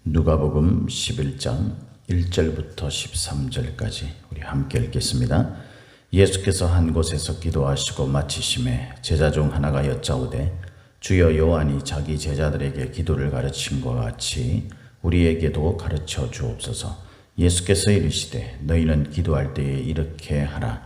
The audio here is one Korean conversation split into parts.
누가복음 11장 1절부터 13절까지 우리 함께 읽겠습니다. 예수께서 한 곳에서 기도하시고 마치심에 제자 중 하나가 여짜오되 주여 요한이 자기 제자들에게 기도를 가르친 것 같이 우리에게도 가르쳐 주옵소서. 예수께서 이르시되 너희는 기도할 때에 이렇게 하라.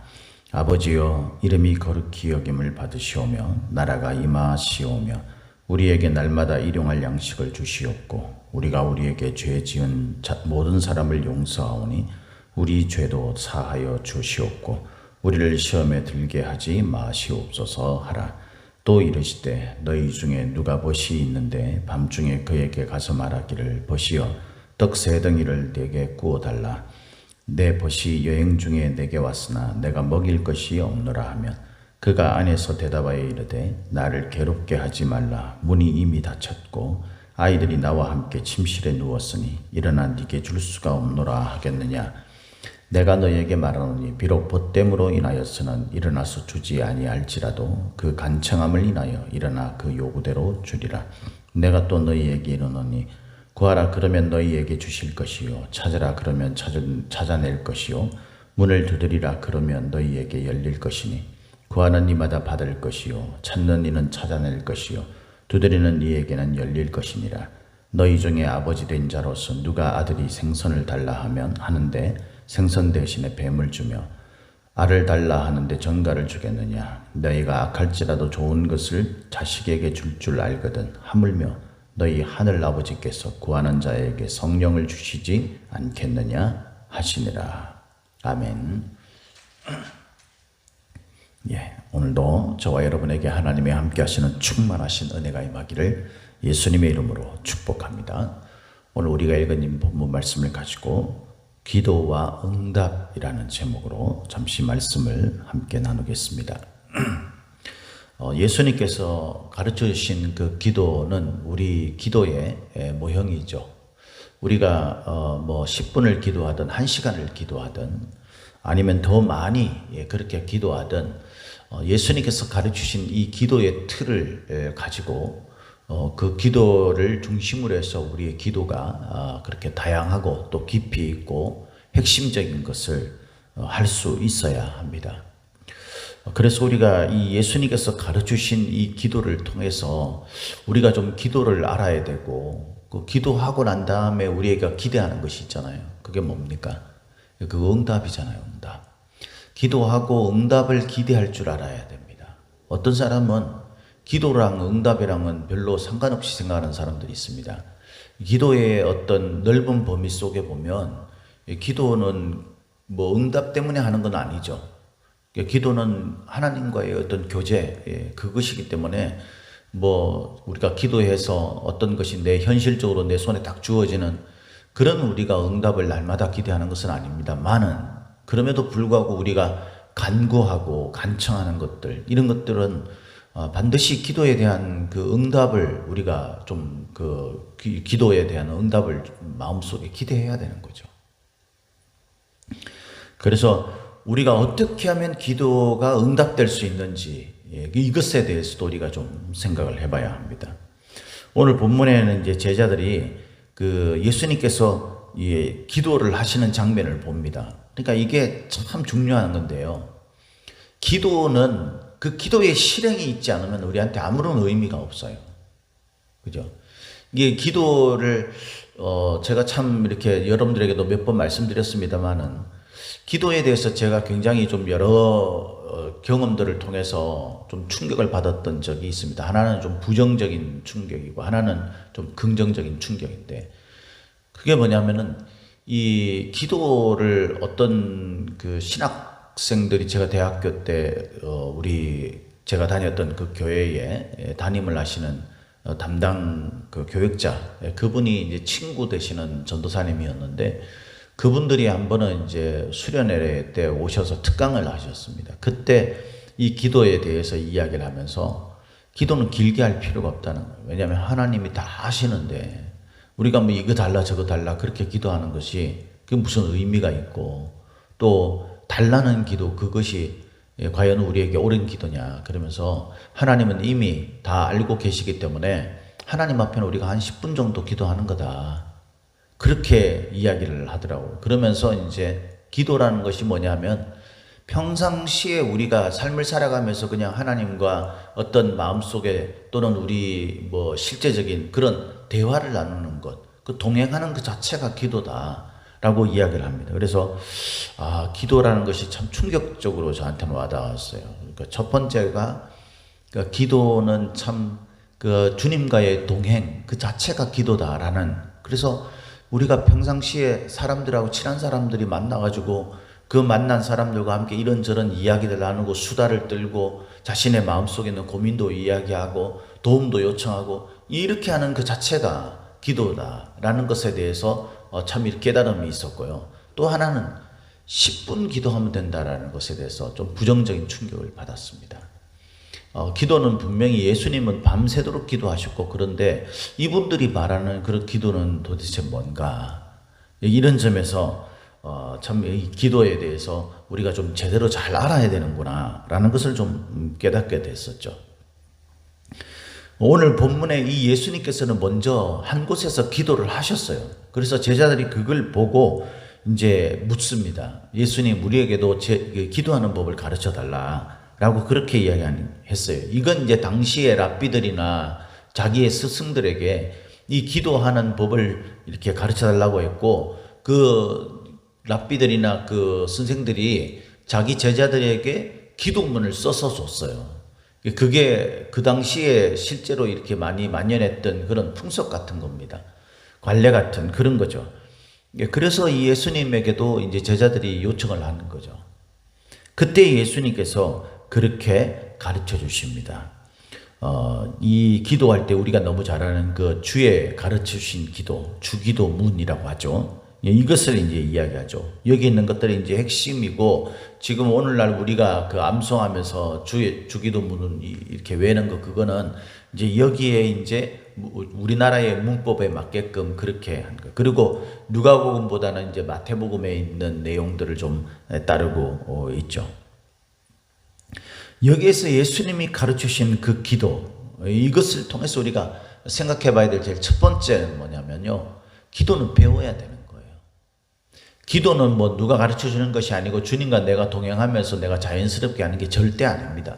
아버지여 이름이 거룩히 여김을 받으시오며 나라가 임하시오며 우리에게 날마다 일용할 양식을 주시옵고 우리가 우리에게 죄 지은 모든 사람을 용서하오니 우리 죄도 사하여 주시옵고 우리를 시험에 들게 하지 마시옵소서 하라. 또 이르시되 너희 중에 누가 벗이 있는데 밤중에 그에게 가서 말하기를 벗이여 떡 세 덩이를 내게 구워달라. 내 벗이 여행 중에 내게 왔으나 내가 먹일 것이 없노라 하면 그가 안에서 대답하여 이르되 나를 괴롭게 하지 말라. 문이 이미 닫혔고 아이들이 나와 함께 침실에 누웠으니 일어나 네게 줄 수가 없노라 하겠느냐. 내가 너에게 말하노니 비록 벗됨으로 인하여서는 일어나서 주지 아니할지라도 그 간청함을 인하여 일어나 그 요구대로 주리라. 내가 또 너희에게 이르노니 구하라 그러면 너희에게 주실 것이요 찾으라 그러면 찾아낼 것이요 문을 두드리라 그러면 너희에게 열릴 것이니 구하는 이마다 받을 것이요 찾는 이는 찾아낼 것이요 두드리는 이에게는 열릴 것이니라. 너희 중에 아버지 된 자로서 누가 아들이 생선을 달라 하면 하는데 생선 대신에 뱀을 주며 알을 달라 하는데 전갈을 주겠느냐. 너희가 악할지라도 좋은 것을 자식에게 줄 줄 알거든 하물며 너희 하늘 아버지께서 구하는 자에게 성령을 주시지 않겠느냐 하시니라. 아멘. 오늘도 저와 여러분에게 하나님의 함께 하시는 충만하신 은혜가 임하기를 예수님의 이름으로 축복합니다. 오늘 우리가 읽은 이 본문 말씀을 가지고 기도와 응답이라는 제목으로 잠시 말씀을 함께 나누겠습니다. 예수님께서 가르쳐 주신 그 기도는 우리 기도의 모형이죠. 우리가 10분을 기도하든 1시간을 기도하든 아니면 더 많이 그렇게 기도하든 예수님께서 가르치신 이 기도의 틀을 가지고 그 기도를 중심으로 해서 우리의 기도가 그렇게 다양하고 또 깊이 있고 핵심적인 것을 할 수 있어야 합니다. 그래서 우리가 이 예수님께서 가르치신 이 기도를 통해서 우리가 좀 기도를 알아야 되고 그 기도하고 난 다음에 우리가 기대하는 것이 있잖아요. 그게 뭡니까? 그 응답이잖아요. 응답. 기도하고 응답을 기대할 줄 알아야 됩니다. 어떤 사람은 기도랑 응답이랑은 별로 상관없이 생각하는 사람들이 있습니다. 기도의 어떤 넓은 범위 속에 보면 기도는 응답 때문에 하는 건 아니죠. 기도는 하나님과의 어떤 교제, 그것이기 때문에 우리가 기도해서 어떤 것이 현실적으로 내 손에 딱 주어지는 그런 우리가 응답을 날마다 기대하는 것은 아닙니다만은 그럼에도 불구하고 우리가 간구하고 간청하는 것들 이런 것들은 반드시 기도에 대한 그 응답을 우리가 좀 기도에 대한 응답을 마음속에 기대해야 되는 거죠. 그래서 우리가 어떻게 하면 기도가 응답될 수 있는지 이것에 대해서도 우리가 좀 생각을 해봐야 합니다. 오늘 본문에는 이제 제자들이 예수님께서 기도를 하시는 장면을 봅니다. 그러니까 이게 참 중요한 건데요. 기도는 그 기도의 실행이 있지 않으면 우리한테 아무런 의미가 없어요. 그죠? 이게 기도를 제가 참 이렇게 여러분들에게도 몇 번 말씀드렸습니다만은 기도에 대해서 제가 굉장히 좀 여러 경험들을 통해서 좀 충격을 받았던 적이 있습니다. 하나는 좀 부정적인 충격이고 하나는 좀 긍정적인 충격인데 그게 뭐냐면은 이 기도를 어떤 신학생들이 제가 대학교 때 제가 다녔던 그 교회에 담임을 하시는 담당 교육자 그분이 이제 친구 되시는 전도사님이었는데 그분들이 한 번은 이제 수련회 때 오셔서 특강을 하셨습니다. 그때 이 기도에 대해서 이야기를 하면서 기도는 길게 할 필요가 없다는 거예요. 왜냐하면 하나님이 다 하시는데 우리가 이거 달라 저거 달라 그렇게 기도하는 것이 그게 무슨 의미가 있고 또 달라는 기도 그것이 과연 우리에게 옳은 기도냐 그러면서 하나님은 이미 다 알고 계시기 때문에 하나님 앞에는 우리가 한 10분 정도 기도하는 거다. 그렇게 이야기를 하더라고요. 그러면서 이제 기도라는 것이 뭐냐면 평상시에 우리가 삶을 살아가면서 그냥 하나님과 어떤 마음속에 또는 우리 뭐 실제적인 그런 대화를 나누는 것, 그 동행하는 그 자체가 기도다라고 이야기를 합니다. 그래서 기도라는 것이 참 충격적으로 저한테는 와닿았어요. 그러니까 첫 번째가 그러니까 기도는 참 그 주님과의 동행 그 자체가 기도다라는, 그래서 우리가 평상시에 사람들하고 친한 사람들이 만나가지고 그 만난 사람들과 함께 이런저런 이야기를 나누고 수다를 떨고 자신의 마음속에 있는 고민도 이야기하고 도움도 요청하고 이렇게 하는 그 자체가 기도다라는 것에 대해서 참 이렇게 깨달음이 있었고요. 또 하나는 10분 기도하면 된다라는 것에 대해서 좀 부정적인 충격을 받았습니다. 기도는 분명히 예수님은 밤새도록 기도하셨고, 그런데 이분들이 말하는 그런 기도는 도대체 뭔가, 이런 점에서 참 이 기도에 대해서 우리가 좀 제대로 잘 알아야 되는구나 라는 것을 좀 깨닫게 됐었죠. 오늘 본문에 이 예수님께서는 먼저 한 곳에서 기도를 하셨어요. 그래서 제자들이 그걸 보고 이제 묻습니다. 예수님, 우리에게도 기도하는 법을 가르쳐 달라라고 그렇게 이야기했어요. 이건 이제 당시의 랍비들이나 자기의 스승들에게 이 기도하는 법을 이렇게 가르쳐 달라고 했고, 그 랍비들이나 그 선생들이 자기 제자들에게 기도문을 써서 줬어요. 그게 그 당시에 실제로 이렇게 많이 만연했던 그런 풍속 같은 겁니다. 관례 같은 그런 거죠. 그래서 이 예수님에게도 이제 제자들이 요청을 하는 거죠. 그때 예수님께서 그렇게 가르쳐 주십니다. 이 기도할 때 우리가 너무 잘 아는 그 주의 가르쳐 주신 기도, 주기도문이라고 하죠. 이것을 이제 이야기하죠. 여기 있는 것들이 이제 핵심이고, 지금 오늘날 우리가 그 암송하면서 주기도문은 이렇게 외는 거, 그거는 이제 여기에 이제 우리나라의 문법에 맞게끔 그렇게 한 거. 그리고 누가복음보다는 이제 마태복음에 있는 내용들을 좀 따르고 있죠. 여기에서 예수님이 가르치신 그 기도, 이것을 통해서 우리가 생각해 봐야 될 제일 첫 번째는 뭐냐면요, 기도는 배워야 되는 거예요. 기도는 뭐 누가 가르쳐 주는 것이 아니고 주님과 내가 동행하면서 내가 자연스럽게 하는 게 절대 아닙니다.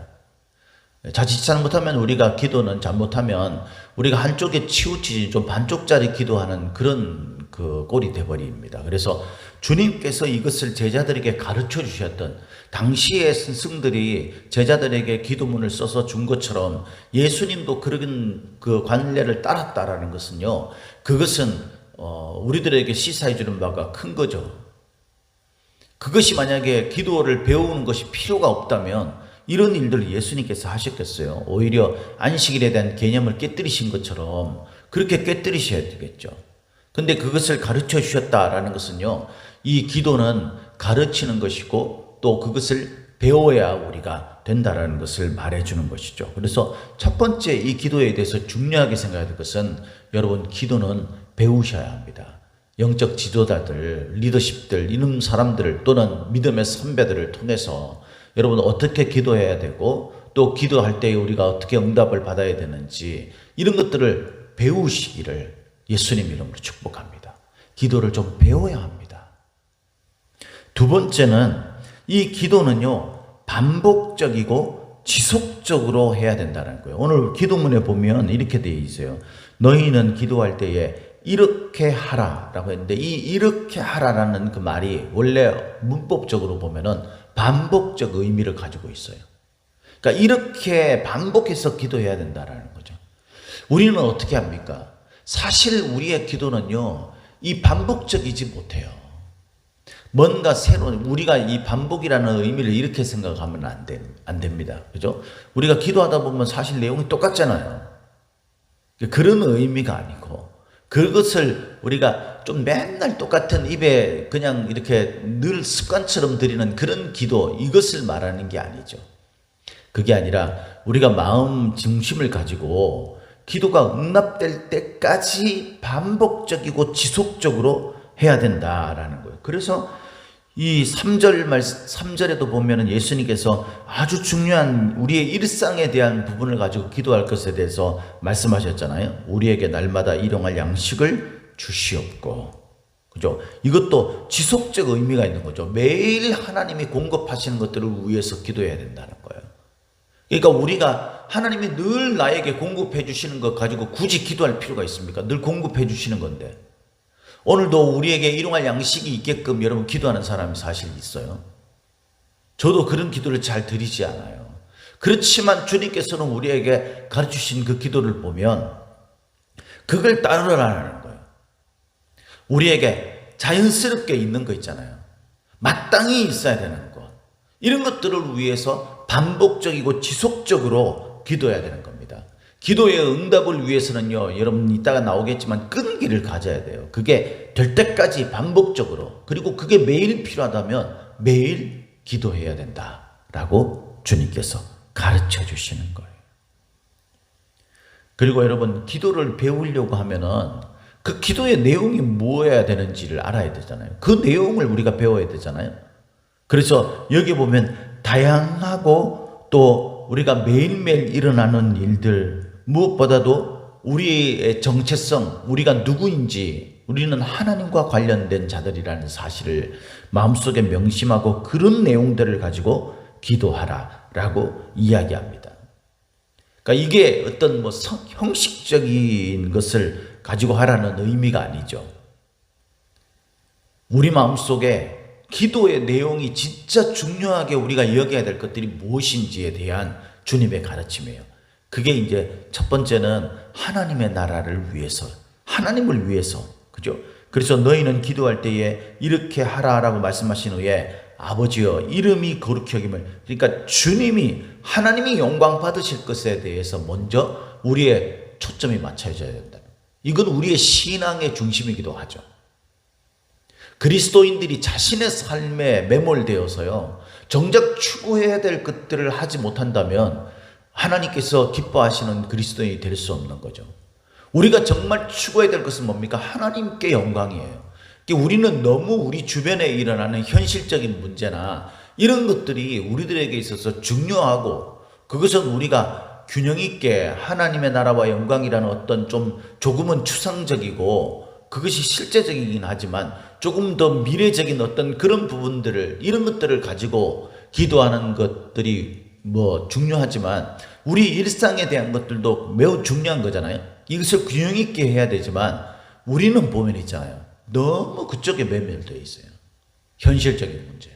자칫 잘못하면 우리가 기도는 잘못하면 우리가 한쪽에 치우치지 좀 반쪽짜리 기도하는 그런 그 꼴이 돼버립니다. 그래서 주님께서 이것을 제자들에게 가르쳐 주셨던, 당시의 스승들이 제자들에게 기도문을 써서 준 것처럼 예수님도 그런 그 관례를 따랐다라는 것은요, 그것은 우리들에게 시사해 주는 바가 큰 거죠. 그것이 만약에 기도를 배우는 것이 필요가 없다면 이런 일들을 예수님께서 하셨겠어요? 오히려 안식일에 대한 개념을 깨뜨리신 것처럼 그렇게 깨뜨리셔야 되겠죠. 근데 그것을 가르쳐 주셨다라는 것은요, 이 기도는 가르치는 것이고 또 그것을 배워야 우리가 된다라는 것을 말해주는 것이죠. 그래서 첫 번째 이 기도에 대해서 중요하게 생각해야 될 것은, 여러분, 기도는 배우셔야 합니다. 영적 지도자들, 리더십들, 이런 사람들 또는 믿음의 선배들을 통해서 여러분 어떻게 기도해야 되고 또 기도할 때 우리가 어떻게 응답을 받아야 되는지, 이런 것들을 배우시기를 예수님 이름으로 축복합니다. 기도를 좀 배워야 합니다. 두 번째는 이 기도는요, 반복적이고 지속적으로 해야 된다는 거예요. 오늘 기도문에 보면 이렇게 되어 있어요. 너희는 기도할 때에 이렇게 하라라고 했는데, 이 이렇게 하라라는 그 말이 원래 문법적으로 보면은 반복적 의미를 가지고 있어요. 그러니까 이렇게 반복해서 기도해야 된다라는 거죠. 우리는 어떻게 합니까? 사실 우리의 기도는요, 이 반복적이지 못해요. 뭔가 새로운, 우리가 이 반복이라는 의미를 이렇게 생각하면 안 됩니다. 그죠? 우리가 기도하다 보면 사실 내용이 똑같잖아요. 그런 의미가 아니고, 그것을 우리가 좀 맨날 똑같은 입에 그냥 이렇게 늘 습관처럼 드리는 그런 기도, 이것을 말하는 게 아니죠. 그게 아니라 우리가 마음 중심을 가지고 기도가 응답될 때까지 반복적이고 지속적으로 해야 된다라는 거예요. 그래서 이 3절에도 보면은 예수님께서 아주 중요한 우리의 일상에 대한 부분을 가지고 기도할 것에 대해서 말씀하셨잖아요. 우리에게 날마다 일용할 양식을 주시옵고, 그죠? 이것도 지속적 의미가 있는 거죠. 매일 하나님이 공급하시는 것들을 위해서 기도해야 된다는 거예요. 그러니까 우리가 하나님이 늘 나에게 공급해 주시는 것 가지고 굳이 기도할 필요가 있습니까? 늘 공급해 주시는 건데. 오늘도 우리에게 일용할 양식이 있게끔 여러분 기도하는 사람이 사실 있어요. 저도 그런 기도를 잘 드리지 않아요. 그렇지만 주님께서는 우리에게 가르치신 그 기도를 보면 그걸 따르라는 거예요. 우리에게 자연스럽게 있는 거 있잖아요. 마땅히 있어야 되는 것. 이런 것들을 위해서 반복적이고 지속적으로 기도해야 되는 겁니다. 기도의 응답을 위해서는요, 여러분 이따가 나오겠지만 끈기를 가져야 돼요. 그게 될 때까지 반복적으로, 그리고 그게 매일 필요하다면 매일 기도해야 된다라고 주님께서 가르쳐 주시는 거예요. 그리고 여러분 기도를 배우려고 하면은 그 기도의 내용이 뭐여야 되는지를 알아야 되잖아요. 그 내용을 우리가 배워야 되잖아요. 그래서 여기 보면 다양하고 또 우리가 매일매일 일어나는 일들, 무엇보다도 우리의 정체성, 우리가 누구인지, 우리는 하나님과 관련된 자들이라는 사실을 마음속에 명심하고 그런 내용들을 가지고 기도하라라고 이야기합니다. 그러니까 이게 어떤 형식적인 것을 가지고 하라는 의미가 아니죠. 우리 마음속에 기도의 내용이 진짜 중요하게 우리가 여겨야 될 것들이 무엇인지에 대한 주님의 가르침이에요. 그게 이제 첫 번째는 하나님의 나라를 위해서, 하나님을 위해서, 그죠? 그래서 너희는 기도할 때에 이렇게 하라라고 말씀하신 후에 아버지여 이름이 거룩히 여김을, 그러니까 주님이 하나님이 영광 받으실 것에 대해서 먼저 우리의 초점이 맞춰져야 된다. 이건 우리의 신앙의 중심이기도 하죠. 그리스도인들이 자신의 삶에 매몰되어서요, 정작 추구해야 될 것들을 하지 못한다면 하나님께서 기뻐하시는 그리스도인이 될 수 없는 거죠. 우리가 정말 추구해야 될 것은 뭡니까? 하나님께 영광이에요. 우리는 너무 우리 주변에 일어나는 현실적인 문제나 이런 것들이 우리들에게 있어서 중요하고, 그것은 우리가 균형 있게 하나님의 나라와 영광이라는 어떤 조금은 추상적이고 그것이 실제적이긴 하지만 조금 더 미래적인 어떤 그런 부분들을, 이런 것들을 가지고 기도하는 것들이 중요하지만 우리 일상에 대한 것들도 매우 중요한 거잖아요. 이것을 균형 있게 해야 되지만 우리는 보면 있잖아요, 너무 그쪽에 매몰되어 있어요. 현실적인 문제.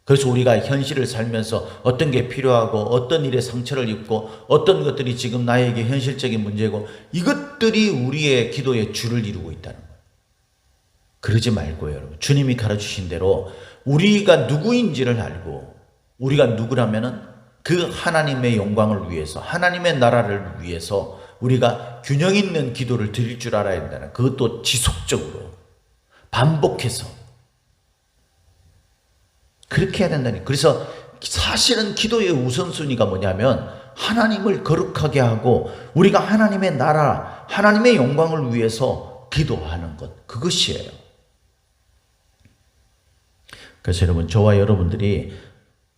그래서 우리가 현실을 살면서 어떤 게 필요하고 어떤 일에 상처를 입고 어떤 것들이 지금 나에게 현실적인 문제고, 이것들이 우리의 기도의 주를 이루고 있다는 거예요. 그러지 말고요, 여러분. 주님이 가르치신 대로 우리가 누구인지를 알고, 우리가 누구라면은 그 하나님의 영광을 위해서, 하나님의 나라를 위해서 우리가 균형 있는 기도를 드릴 줄 알아야 된다는, 그것도 지속적으로 반복해서 그렇게 해야 된다니. 그래서 사실은 기도의 우선순위가 뭐냐면 하나님을 거룩하게 하고 우리가 하나님의 나라, 하나님의 영광을 위해서 기도하는 것, 그것이에요. 그래서 여러분, 저와 여러분들이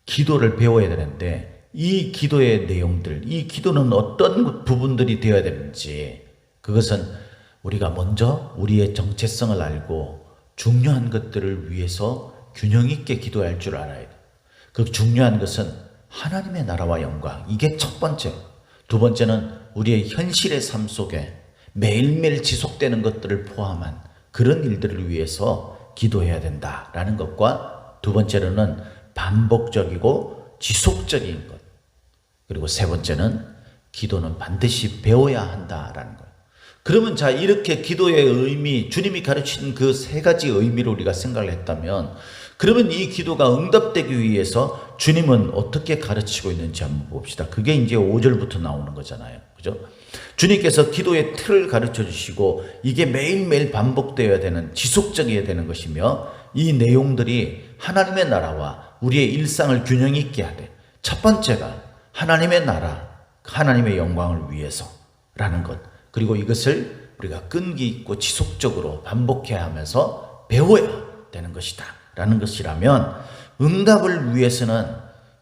기도를 배워야 되는데 이 기도의 내용들, 이 기도는 어떤 부분들이 되어야 되는지, 그것은 우리가 먼저 우리의 정체성을 알고 중요한 것들을 위해서 균형 있게 기도할 줄 알아야 돼. 그 중요한 것은 하나님의 나라와 영광, 이게 첫 번째. 두 번째는 우리의 현실의 삶 속에 매일매일 지속되는 것들을 포함한 그런 일들을 위해서 기도해야 된다라는 것과, 두 번째로는 반복적이고 지속적인 것, 그리고 세 번째는 기도는 반드시 배워야 한다라는 거예요. 그러면 자, 이렇게 기도의 의미, 주님이 가르친 그 세 가지 의미로 우리가 생각을 했다면, 그러면 이 기도가 응답되기 위해서 주님은 어떻게 가르치고 있는지 한번 봅시다. 그게 이제 5절부터 나오는 거잖아요. 그죠? 주님께서 기도의 틀을 가르쳐 주시고 이게 매일매일 반복되어야 되는, 지속적이어야 되는 것이며, 이 내용들이 하나님의 나라와 우리의 일상을 균형 있게 하되, 첫 번째가 하나님의 나라, 하나님의 영광을 위해서라는 것, 그리고 이것을 우리가 끈기 있고 지속적으로 반복해야 하면서 배워야 되는 것이다 라는 것이라면, 응답을 위해서는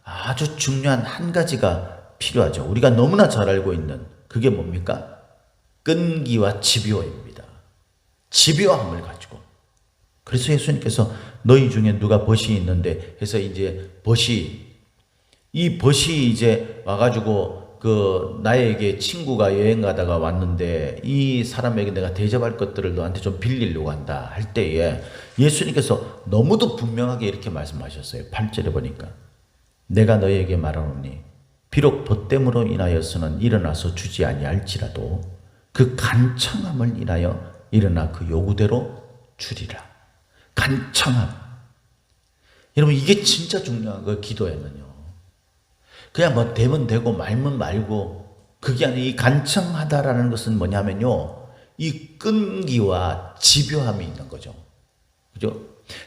아주 중요한 한 가지가 필요하죠. 우리가 너무나 잘 알고 있는 그게 뭡니까? 끈기와 집요입니다. 집요함을 가지고, 그래서 예수님께서 너희 중에 누가 벗이 있는데 해서 이제 이 벗이 이제 와가지고 그 나에게 친구가 여행 가다가 왔는데 이 사람에게 내가 대접할 것들을 너한테 좀 빌리려고 한다 할 때에 예수님께서 너무도 분명하게 이렇게 말씀하셨어요. 8절에 보니까 내가 너희에게 말하노니 비록 벗됨으로 인하여서는 일어나서 주지 아니할지라도 그 간청함을 인하여 일어나 그 요구대로 주리라. 간청함. 여러분 이게 진짜 중요한 거예요. 기도에는요. 그냥 뭐 되면 되고 말면 말고 그게 아니라 이 간청하다라는 것은 뭐냐면요. 이 끈기와 집요함이 있는 거죠. 그죠?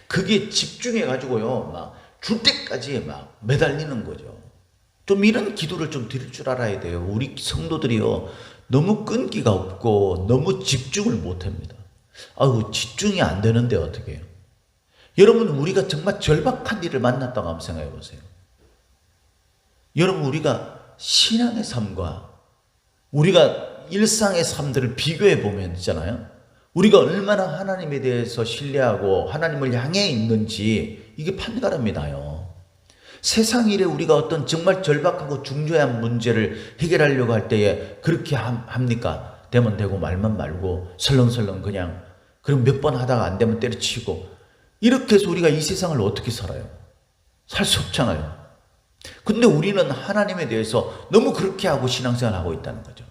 그게 집중해 가지고요. 막 줄 때까지 막 매달리는 거죠. 좀 이런 기도를 좀 드릴 줄 알아야 돼요. 우리 성도들이요. 너무 끈기가 없고 너무 집중을 못 합니다. 아유, 집중이 안 되는데 어떻게 해요? 여러분, 우리가 정말 절박한 일을 만났다고 한번 생각해 보세요. 여러분, 우리가 신앙의 삶과 우리가 일상의 삶들을 비교해 보면 있잖아요. 우리가 얼마나 하나님에 대해서 신뢰하고 하나님을 향해 있는지 이게 판가름이 나요. 세상 일에 우리가 어떤 정말 절박하고 중요한 문제를 해결하려고 할 때에 그렇게 합니까? 되면 되고 말면 말고 설렁설렁 그냥 그럼 몇 번 하다가 안 되면 때려치고 이렇게 해서 우리가 이 세상을 어떻게 살아요? 살 수 없잖아요. 근데 우리는 하나님에 대해서 너무 그렇게 하고 신앙생활을 하고 있다는 거죠.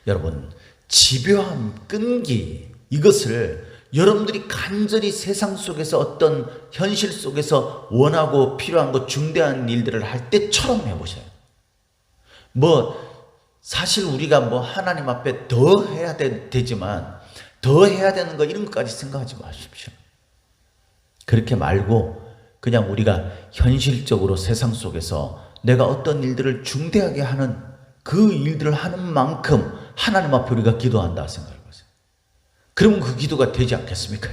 여러분, 집요함, 끈기 이것을 여러분들이 간절히 세상 속에서 어떤 현실 속에서 원하고 필요한 것 중대한 일들을 할 때처럼 해보세요. 사실 우리가 하나님 앞에 더 해야 되지만 더 해야 되는 거 이런 것까지 생각하지 마십시오. 그렇게 말고 그냥 우리가 현실적으로 세상 속에서 내가 어떤 일들을 중대하게 하는 그 일들을 하는 만큼 하나님 앞에 우리가 기도한다 생각해 보세요. 그러면 그 기도가 되지 않겠습니까?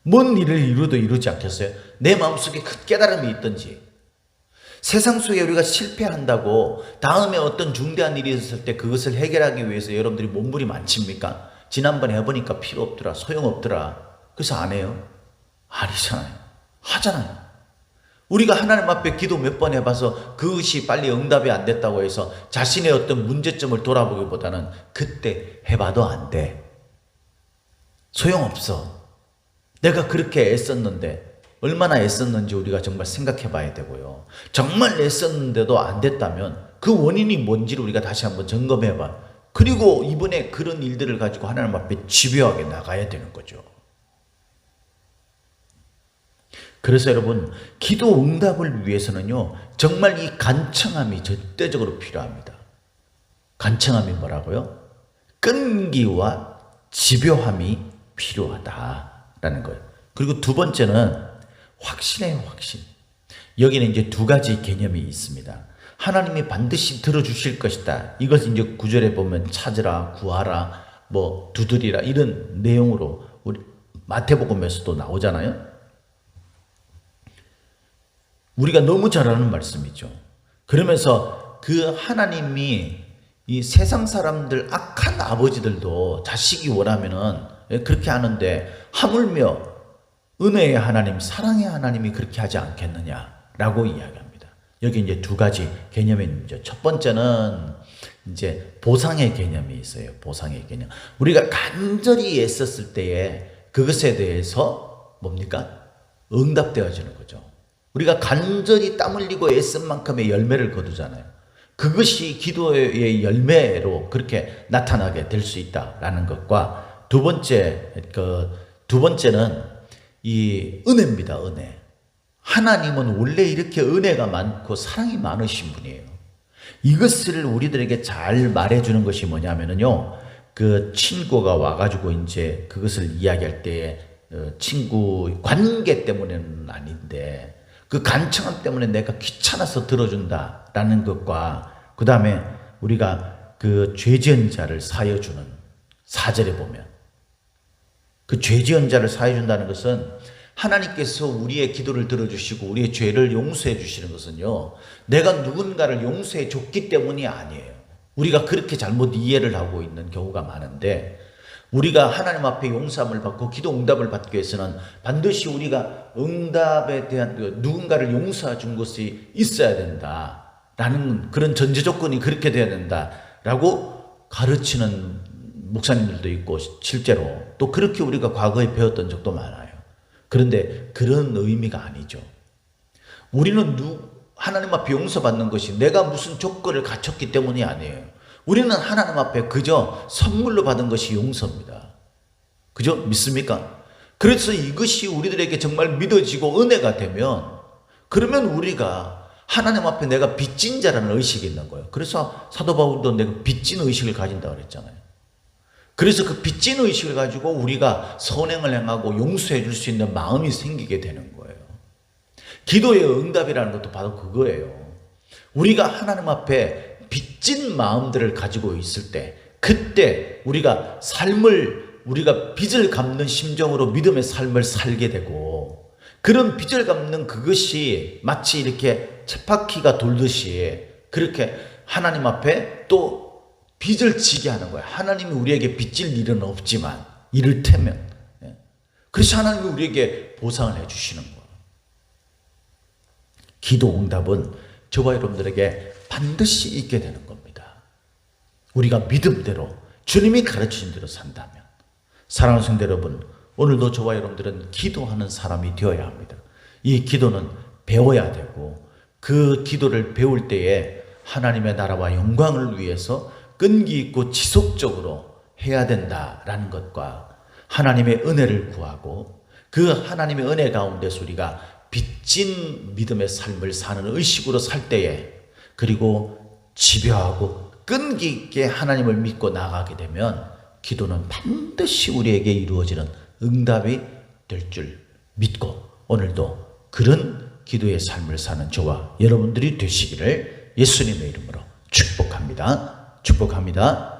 뭔 일을 이루도 이루지 않겠어요? 내 마음속에 큰 깨달음이 있든지 세상 속에 우리가 실패한다고 다음에 어떤 중대한 일이 있었을 때 그것을 해결하기 위해서 여러분들이 몸부림 안 칩니까? 지난번에 해보니까 필요 없더라, 소용없더라. 그래서 안 해요? 아니잖아요. 하잖아요. 우리가 하나님 앞에 기도 몇 번 해봐서 그것이 빨리 응답이 안 됐다고 해서 자신의 어떤 문제점을 돌아보기보다는 그때 해봐도 안 돼. 소용없어. 내가 그렇게 애썼는데 얼마나 애썼는지 우리가 정말 생각해 봐야 되고요. 정말 애썼는데도 안 됐다면 그 원인이 뭔지를 우리가 다시 한번 점검해 봐. 그리고 이번에 그런 일들을 가지고 하나님 앞에 집요하게 나가야 되는 거죠. 그래서 여러분, 기도 응답을 위해서는요, 정말 이 간청함이 절대적으로 필요합니다. 간청함이 뭐라고요? 끈기와 집요함이 필요하다라는 거예요. 그리고 두 번째는 확신이에요, 확신. 여기는 이제 두 가지 개념이 있습니다. 하나님이 반드시 들어주실 것이다. 이것을 이제 구절에 보면 찾으라, 구하라, 두드리라 이런 내용으로 우리 마태복음에서도 나오잖아요. 우리가 너무 잘 아는 말씀이죠. 그러면서 그 하나님이 이 세상 사람들 악한 아버지들도 자식이 원하면은 그렇게 하는데 하물며 은혜의 하나님, 사랑의 하나님이 그렇게 하지 않겠느냐라고 이야기합니다. 여기 이제 두 가지 개념이 있죠. 첫 번째는 이제 보상의 개념이 있어요. 보상의 개념. 우리가 간절히 애썼을 때에 그것에 대해서 뭡니까? 응답되어지는 거죠. 우리가 간절히 땀 흘리고 애쓴 만큼의 열매를 거두잖아요. 그것이 기도의 열매로 그렇게 나타나게 될 수 있다라는 것과 두 번째는 이 은혜입니다. 은혜. 하나님은 원래 이렇게 은혜가 많고 사랑이 많으신 분이에요. 이것을 우리들에게 잘 말해주는 것이 뭐냐면요. 그 친구가 와가지고 이제 그것을 이야기할 때에 친구 관계 때문에는 아닌데 그 간청함 때문에 내가 귀찮아서 들어준다라는 것과 그 다음에 우리가 그 죄지은 자를 사여주는 4절에 보면 그 죄지은 자를 사여준다는 것은 하나님께서 우리의 기도를 들어주시고 우리의 죄를 용서해 주시는 것은요, 내가 누군가를 용서해 줬기 때문이 아니에요. 우리가 그렇게 잘못 이해를 하고 있는 경우가 많은데 우리가 하나님 앞에 용서함을 받고 기도 응답을 받기 위해서는 반드시 우리가 응답에 대한 누군가를 용서해 준 것이 있어야 된다라는 그런 전제 조건이 그렇게 돼야 된다라고 가르치는 목사님들도 있고 실제로 또 그렇게 우리가 과거에 배웠던 적도 많아요. 그런데 그런 의미가 아니죠. 우리는 하나님 앞에 용서받는 것이 내가 무슨 조건을 갖췄기 때문이 아니에요. 우리는 하나님 앞에 그저 선물로 받은 것이 용서입니다. 그죠? 믿습니까? 그래서 이것이 우리들에게 정말 믿어지고 은혜가 되면 그러면 우리가 하나님 앞에 내가 빚진 자라는 의식이 있는 거예요. 그래서 사도 바울도 내가 빚진 의식을 가진다고 그랬잖아요. 그래서 그 빚진 의식을 가지고 우리가 선행을 행하고 용서해 줄 수 있는 마음이 생기게 되는 거예요. 기도의 응답이라는 것도 바로 그거예요. 우리가 하나님 앞에 빚진 마음들을 가지고 있을 때 그때 우리가 빚을 갚는 심정으로 믿음의 삶을 살게 되고 그런 빚을 갚는 그것이 마치 이렇게 쳇바퀴가 돌듯이 그렇게 하나님 앞에 또 빚을 지게 하는 거예요. 하나님이 우리에게 빚질 일은 없지만 이를테면 그래서 하나님이 우리에게 보상을 해주시는 거예요. 기도 응답은 저와 여러분들에게 반드시 있게 되는 겁니다. 우리가 믿음대로 주님이 가르치신 대로 산다면. 사랑하는 성도 여러분, 오늘도 저와 여러분들은 기도하는 사람이 되어야 합니다. 이 기도는 배워야 되고 그 기도를 배울 때에 하나님의 나라와 영광을 위해서 끈기 있고 지속적으로 해야 된다라는 것과 하나님의 은혜를 구하고 그 하나님의 은혜 가운데서 우리가 빚진 믿음의 삶을 사는 의식으로 살 때에 그리고 집요하고 끈기 있게 하나님을 믿고 나가게 되면 기도는 반드시 우리에게 이루어지는 응답이 될 줄 믿고 오늘도 그런 기도의 삶을 사는 저와 여러분들이 되시기를 예수님의 이름으로 축복합니다. 축복합니다.